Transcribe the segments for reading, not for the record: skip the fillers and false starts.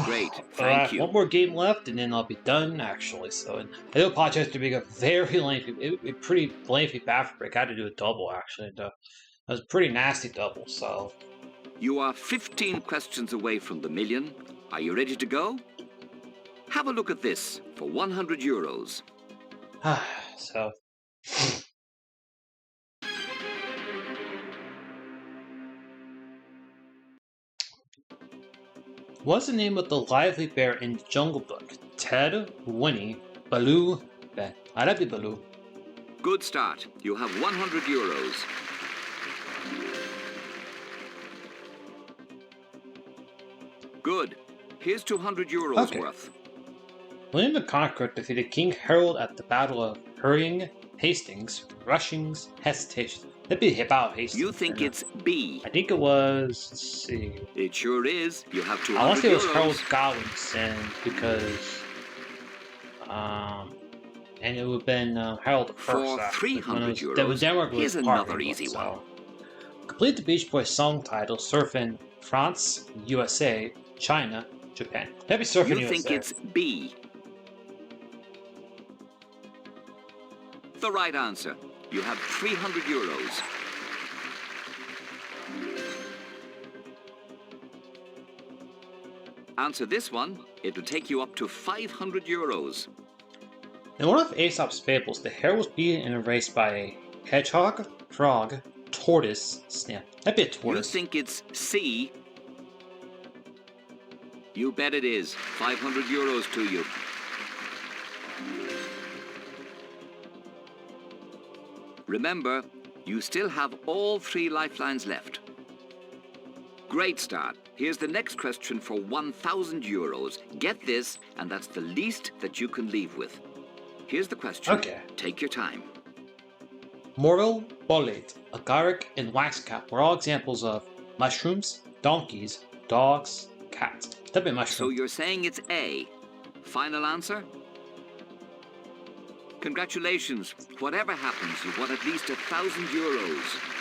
Great, thank you. One more game left, and then I'll be done, actually. So, and I do apologize to being a very lengthy, a pretty lengthy bathroom break. I had to do a double, actually. And, it was a pretty nasty double, so. You are 15 questions away from the million. Are you ready to go? Have a look at this for 100 euros. So. What's the name of the lively bear in Jungle Book? Ted, Winnie, Baloo, Ben. That'd be Baloo. Good start. You have 100 euros. Good. Here's 200 euros worth. William the Conqueror defeated King Harold at the Battle of Hastings, Rushing's Hesitation. That'd be about Hastings. You think it's B? I think it was. Let's see. It sure is. You have 200 euros. I want to say it was Harold Godwinson because, and it would have been Harold the First. For 300 euros. That was Denmark. Here's another easy one. Complete the Beach Boys song title: Surf in France, USA, China, Japan. That'd be Surf in USA. You think it's B? The right answer. You have 300 euros. Answer this one, it will take you up to 500 euros. In one of Aesop's fables, the hare was beaten in a race by a hedgehog, frog, tortoise, snail. That'd be a tortoise. You think it's C? You bet it is. 500 euros to you. Remember, you still have all 3 lifelines left. Great start. Here's the next question for 1,000 euros. Get this, and that's the least that you can leave with. Here's the question. Okay. Take your time. Mortal, bolete, agaric, and waxcap were all examples of mushrooms, donkeys, dogs, cats. That'd be mushroom. So you're saying it's A. Final answer? Congratulations. Whatever happens, you've won at least 1,000 euros.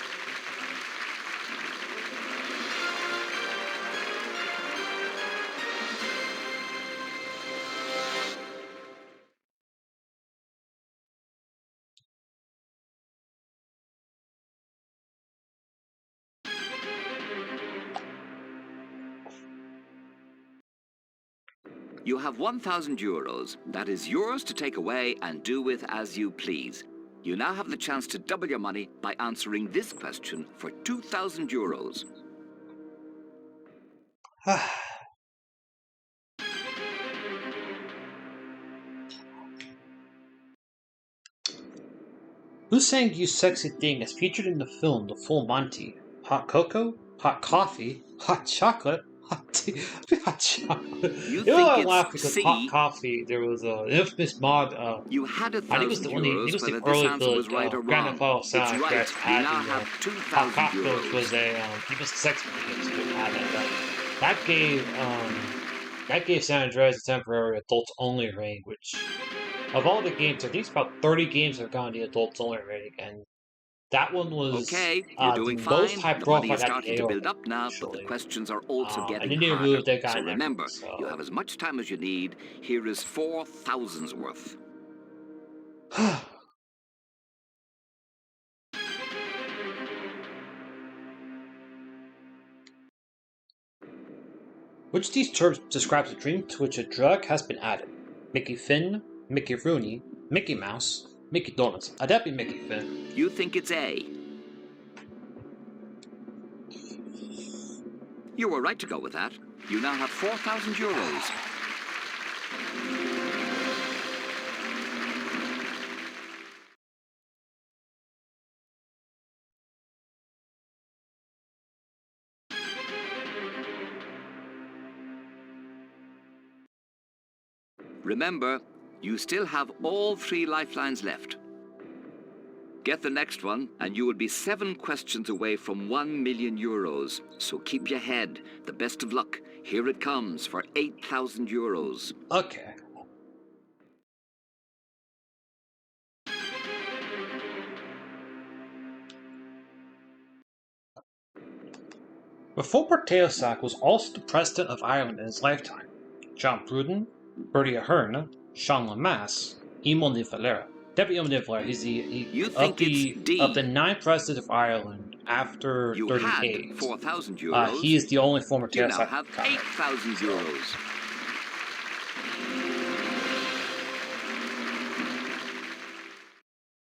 You have 1,000 euros. That is yours to take away and do with as you please. You now have the chance to double your money by answering this question for 2,000 euros. Who sang You Sexy Thing as featured in the film The Full Monty? Hot cocoa? Hot coffee? Hot chocolate? Hot tea? Hot chocolate. You think it's because C? Hot coffee, there was an infamous mod. You had 1,000 I think it was the euros, whether early this answer was build, right or Grand wrong. Theft Auto It's San right. Andreas You had now the, have Hot 2,000 Cockroach euros. was a he was the sex video had it. That gave San Andreas a temporary adults only rating, which of all the games, I think it's about 30 games have gone the adults only rating, and that one was okay. You're doing the fine. most high The money profile is starting to AO, build up now, actually. but the questions are also getting and then harder. moved that guy So remember, so. you have as much time as you need. Here is 4,000's worth. Which of these terms describes a drink to which a drug has been added? Mickey Finn, Mickey Rooney, Mickey Mouse, Mickey Donuts. That'd be Mickey Finn. You think it's A? You were right to go with that. You now have 4,000 euros. Remember, you still have all 3 lifelines left. Get the next one, and you will be 7 questions away from 1 million euros. So keep your head. The best of luck. Here it comes for 8,000 euros. Okay. Before Potato Sack was also the president of Ireland in his lifetime. John Pruden, Bertie Ahern, Sean Lamass, Emil de Valera. Deputy Emil de Valera, he's of the 9 presidents of Ireland after You 38. had 4,000 euros. He is the only former You now Tailsuck. have 8,000 euros.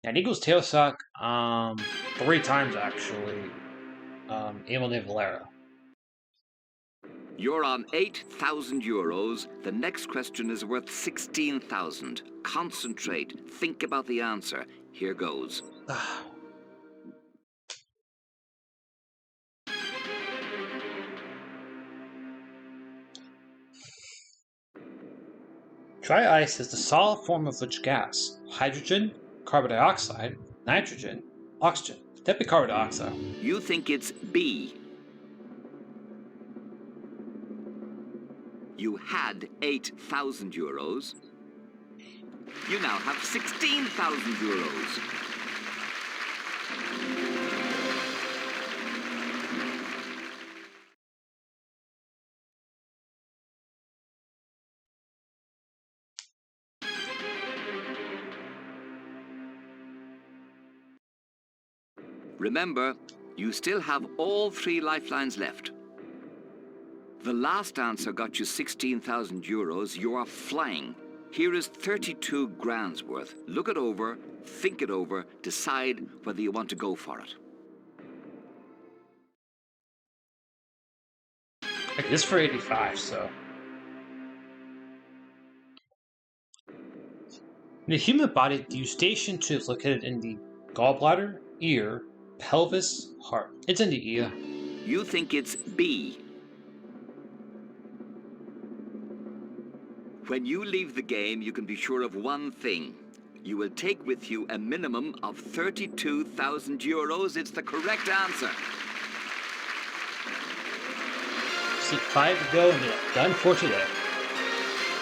And equals Tailsuck 3 times actually. Emil de Valera. You're on 8,000 euros. The next question is worth 16,000. Concentrate. Think about the answer. Here goes. Dry ice is the solid form of which gas? Hydrogen, carbon dioxide, nitrogen, oxygen. That'd be carbon dioxide. You think it's B. You had 8,000 euros. You now have 16,000 euros. Remember, you still have all 3 lifelines left. The last answer got you 16,000 euros. You are flying. Here is 32 grand's worth. Look it over, think it over, decide whether you want to go for it. Okay, this is for 85, so. In the human body, the eustachian tube is located in the gallbladder, ear, pelvis, heart. It's in the ear. You think it's B. When you leave the game, you can be sure of one thing. You will take with you a minimum of 32,000 euros. It's the correct answer. See, 5 to go, and then I'm done for today.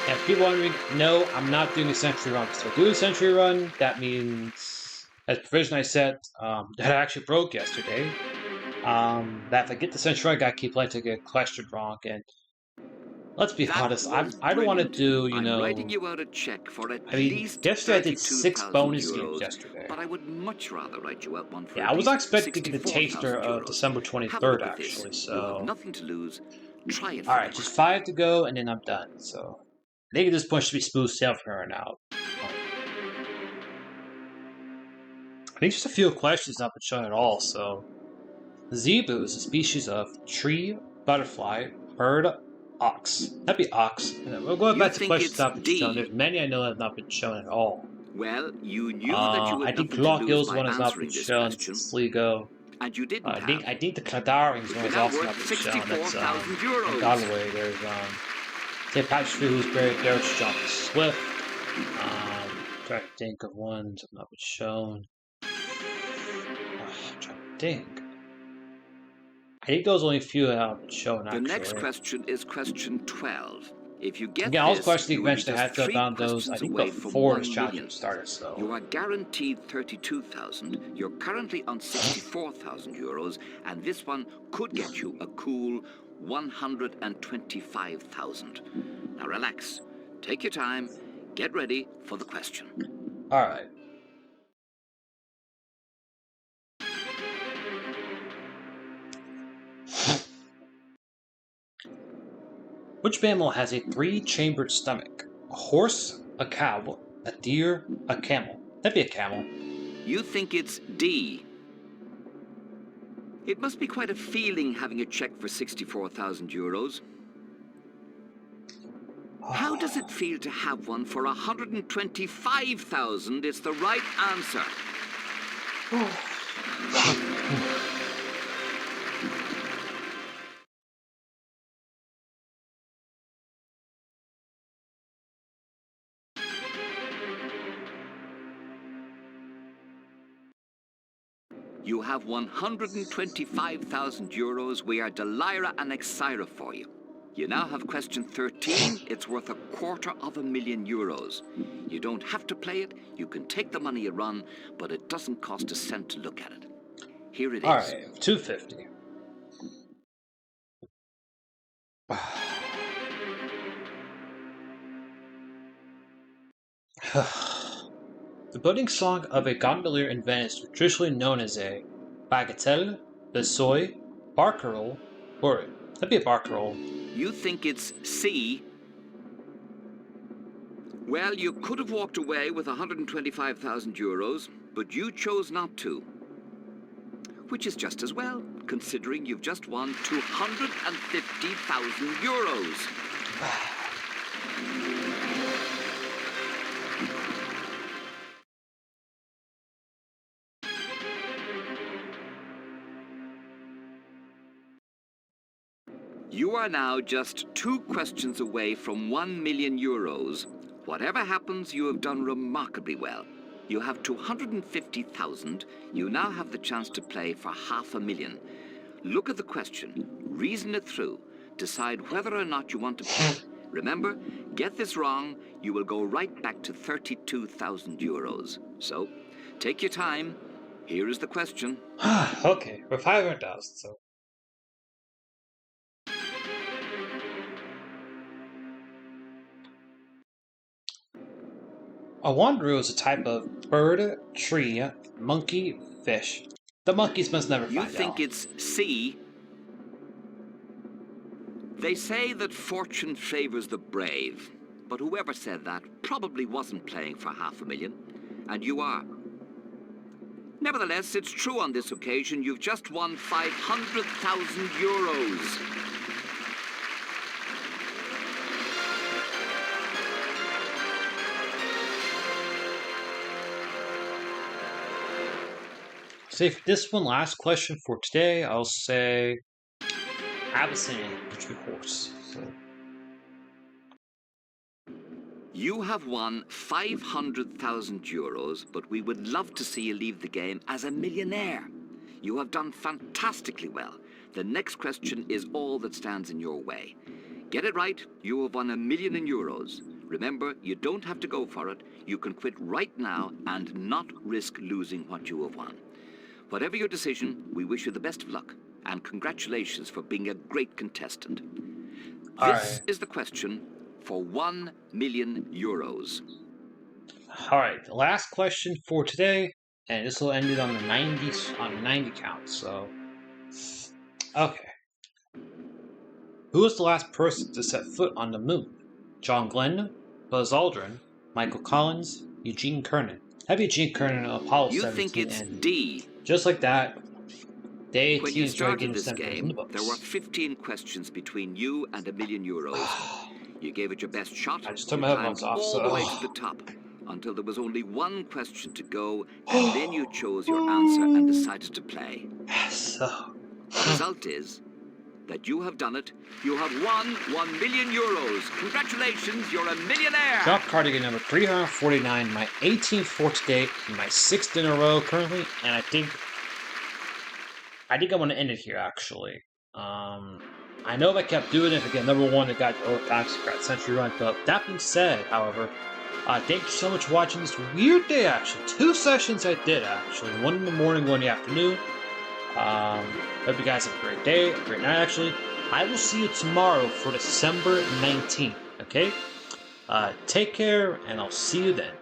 And if people wondering, no, I'm not doing a century run. So do a century run, that means, as provision I set, that I actually broke yesterday, that if I get the century run, I gotta keep playing to get a question wrong, and let's be honest, I don't want to do, you know... I'm writing you out a check for at least yesterday I did 6 bonus euros, games yesterday. But I would much rather write you out one for I was not expecting to get the taster of December 23rd, actually, so... You have nothing to lose. Try it. Alright, just 5 to go, and then I'm done, so... I think at this point should be smooth sailing from here on out. I think just a few questions not been shown at all, so... Zebu is a species of tree, butterfly, bird, ox. That'd be ox. And we'll go back to questions not been shown. There's many I know that have not been shown at all. Well, you knew that you would I think Glockgill's one has not been shown. Sligo. And you didn't I think the Cladarings one has also not been shown. That's in Galway. There's St. Patrick's who's buried there. John Swift. Try to think of ones that have not been shown. I'm trying to think. I think those are only a few that have been shown, actually. The next question is question 12. If you get again, all the this, questions you mentioned, I had to three have those, I think, before this challenge started, so... You are guaranteed 32,000. You're currently on 64,000 euros, and this one could get you a cool 125,000. Now relax, take your time, get ready for the question. All right. Which mammal has a 3-chambered stomach? A horse, a cow, a deer, a camel. That'd be a camel. You think it's D. It must be quite a feeling having a check for 64,000 euros. How does it feel to have one for 125,000? It's the right answer. You have 125,000 euros. We are Delira and Exira for you. You now have question 13. It's worth $250,000 euros. You don't have to play it. You can take the money you run, but it doesn't cost a cent to look at it. Here it is. All right, 250. The budding song of a gondolier in Venice was traditionally known as a bagatelle, besoy, barcarolle, or that'd be a barcarolle. You think it's C? Well, you could have walked away with 125,000 euros, but you chose not to. Which is just as well, considering you've just won 250,000 euros. You are now just 2 questions away from 1 million euros. Whatever happens, you have done remarkably well. You have 250,000. You now have the chance to play for 500,000. Look at the question, reason it through, decide whether or not you want to play. Remember, get this wrong, you will go right back to 32,000 euros. So, take your time. Here is the question. Okay, we're 500,000, so. A wanderer is a type of bird, tree, monkey, fish. The monkeys must never find out. You think it's C? They say that fortune favors the brave, but whoever said that probably wasn't playing for 500,000, and you are. Nevertheless, it's true on this occasion, you've just won 500,000 euros. Say for this one, last question for today, I'll say Abyssinian country horse. So. You have won 500,000 euros, but we would love to see you leave the game as a millionaire. You have done fantastically well. The next question is all that stands in your way. Get it right, you have won €1 million. Remember, you don't have to go for it. You can quit right now and not risk losing what you have won. Whatever your decision, we wish you the best of luck, and congratulations for being a great contestant. This is the question for €1 million. Alright, the last question for today, and this will end it on the 90 count, so. Okay. Who was the last person to set foot on the moon? John Glenn, Buzz Aldrin, Michael Collins, Eugene Cernan. Have Eugene Cernan on Apollo 17 You think it's ended. D? Just like that, day 18 When you started this in game, the books. there were 15 questions between you and €1 million. You gave it your best shot. I just took my You headphones climbed off, all so. the way to the top, until there was only one question to go, and then you chose your answer and decided to play. So. The result is that you have done it. You have won €1 million. Congratulations, you're a millionaire. Drop cardigan number 349, my 18th for today, my 6th in a row currently, and I think I want to end it here actually. I know if I kept doing it, if I get number 1, I got tax century run. But that being said, however, thank you so much for watching this weird day. Actually, 2 sessions I did actually, one in the morning, one in the afternoon. Hope you guys have a great day, a great night actually. I will see you tomorrow for December 19th, okay? Take care, and I'll see you then.